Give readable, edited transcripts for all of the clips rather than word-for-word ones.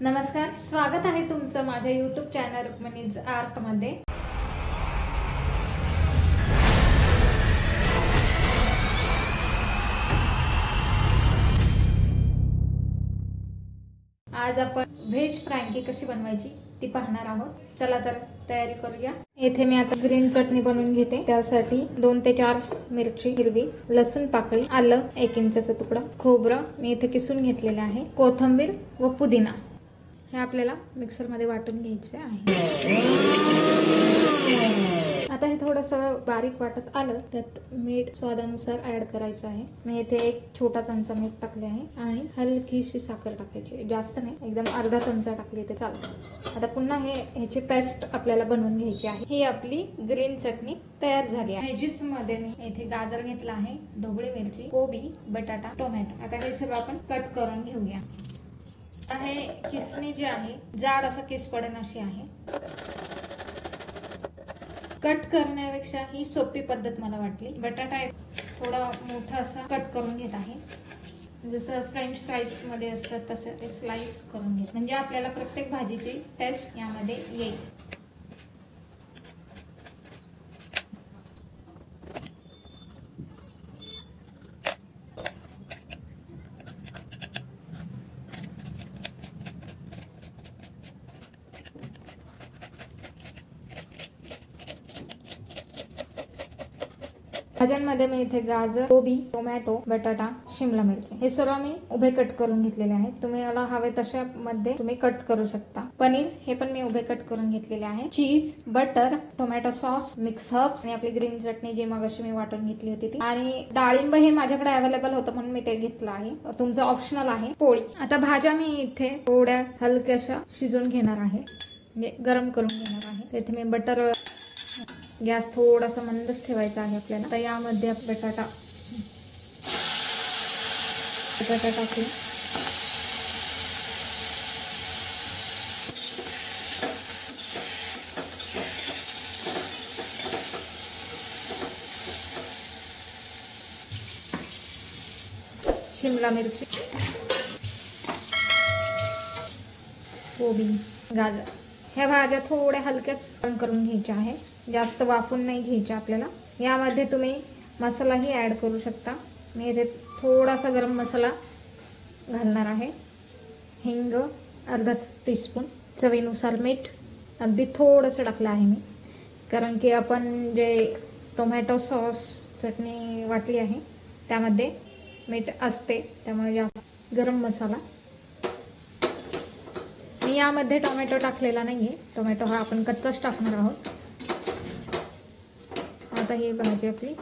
नमस्कार, स्वागत आहे तुमचं माझ्या YouTube चॅनल रुक्मिणीज आर्ट मध्ये। आज आपण व्हेज फ्रँकी कशी बनवायची ती पाहणार आहोत। चला तर तयारी करूया। येथे मी आता ग्रीन चटणी बनवून घेते। त्यासाठी 2 ते 4 मिरची हिरवी, लसूण पाकळी, आलं 1 इंचाचा तुकडा, खोबरं मी इथे किसून घेतलेलं आहे, कोथिंबीर व पुदिना हे आपल्याला मिक्सर मध्ये वाटून घ्यायचे आहे। आता हे थोडंसं बारीक वाटत आलं त्यात मीठ स्वादानुसार ऍड करायचं आहे। मी इथे 1 छोटा चमचा मीठ टाकले आहे आणि हलकीशी साखर टाकायची, जास्त नाही, एकदम अर्धा चमचा टाकली तर चालतं। आता पुन्हा ह्याची पेस्ट आपल्याला बनवून घ्यायची आहे। ही आपली ग्रीन चटणी तयार झाली आहे। व्हेजीस मध्ये मी इथे गाजर घेतला आहे, ढोबळी मिरची, कोबी, बटाटा, टोमॅटो। आता हे सर्व आपण कट करून घेऊया। हे किसणी जी आहे जाड असं किस पडेन अशी आहे। कट करण्यापेक्षा ही सोपी पद्धत मला वाटली। बटाटा थोडा मोठा असा कट करून घेत आहे, जसं फ्रेंच फ्राईज मध्ये असतात तसं ते स्लाइस करून घेत, म्हणजे आपल्याला प्रत्येक भाजीची टेस्ट यामध्ये येईल। भाज्यांमध्ये मी इथे गाजर, कोबी, टोमॅटो, बटाटा, शिमला मिरची हे सर्व मी उभे कट करून घेतलेले आहेत। तुम्ही याला हवे तशा मध्ये तुम्ही कट करू शकता। पनीर हे पण मी उभे कट करून घेतलेले आहे। Cheese, butter, tomato sauce, mix herbs आणि आपली ग्रीन चटणी जी मगाशी मी वाटून घेतली होती ती, आणि डाळिंब हे माझ्याकडे अवेलेबल होतं म्हणून मी ते घेतलं आहे, तुमचं ऑप्शनल आहे। पोळी, आता भाज्या मी इथे थोड्या हलक्याशा शिजून घेणार आहे, म्हणजे गरम करून घेणार आहे। इथे मी बटर, गॅस थोडासा मंदच ठेवायचा आहे आपल्याला। तर यामध्ये बटाटा टाकू, शिमला मिरची, कोबी, गाजर ह्या भाज्या थोड्या हलक्याच करून घ्यायच्या आहे, जास्त वाफून नाही घ्यायच्या आपल्याला। यामध्ये तुम्ही मसालाही ऍड करू शकता। मी इथे थोडासा गरम मसाला घालणार आहे, हिंग अर्धा टीस्पून, चवीनुसार मीठ अगदी थोडंसं टाकलं आहे मी, कारण की आपण जे टोमॅटो सॉस चटणी वाटली आहे त्यामध्ये मीठ असते, त्यामुळे जास्त गरम मसाला। मी यामध्ये टोमॅटो टाकलेला नाहीये, टोमॅटो हा आपण कच्चाच टाकणार आहोत। आता ही भाजी आपली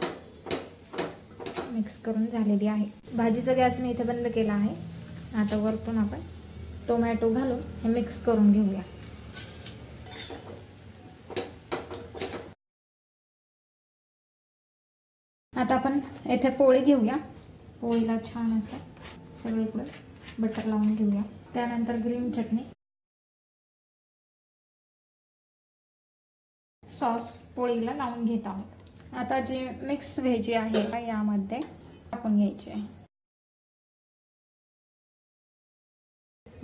मिक्स करून झालेली आहे। भाजीचा गॅस मी इथे बंद केला आहे। आता वरतून आपण टोमॅटो घालून हे मिक्स करून घेऊया। आता आपण इथे पोळी घेऊया, पोळीला छान असं सगळीकडे बटर लावून घेऊया। त्यानंतर ग्रीन चटणी सॉस पोळीला लावून घेत आहोत। आता जी मिक्स व्हेजी आहे यामध्ये टाकून घ्यायची आहे।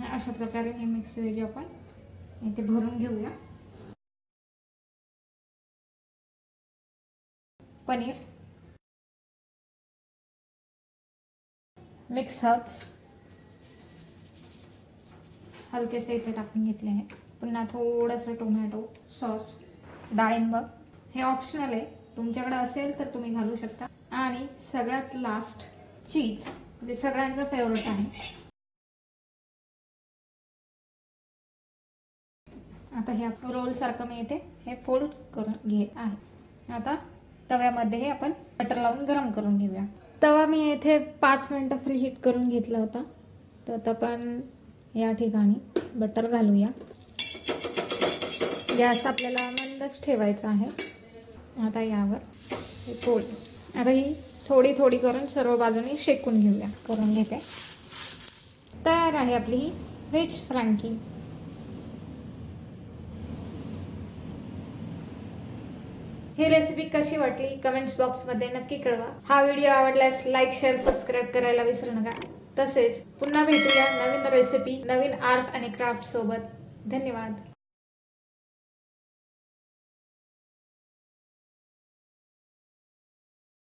अशा प्रकारे हे मिक्स व्हेजी आपण इथे भरून घेऊया। पनीर, मिक्स हर्ब्स हलकेसे इथे टाकून घेतले आहे। पुन्हा थोडंसं टोमॅटो सॉस, डाळिंब हे ऑप्शनल आहे, तुमच्याकडे असेल तर तुम्ही घालू शकता। आणि सगळ्यात लास्ट चीज, जे सगळ्यांचं फेवरेट आहे। आता हे रोल सारखं मी इथे हे फोल्ड करून घेत आहे। आता तव्यामध्ये हे आपण बटर लावून गरम करून घेऊया। तवा मी इथे 5 मिनिटं फ्री हीट करून घेतला होता, तर आता आपण या ठिकाणी बटर घालूया। गॅस आपल्याला मंदच ठेवायचा आहे। आता यावर ही पोळी, आता ही थोडी थोडी करून सर्व बाजूनी शेकून घेऊया, करून घेते। तयार आहे आपली ही व्हेज फ्रँकी। ही रेसिपी कशी वाटली कमेंट्स बॉक्स मध्ये नक्की कळवा। हा व्हिडिओ आवडल्यास लाईक, शेअर, सबस्क्राईब करायला विसरू नका। तसेच पुन्हा भेटूया नवीन रेसिपी, नवीन आर्ट आणि क्राफ्ट सोबत. धन्यवाद.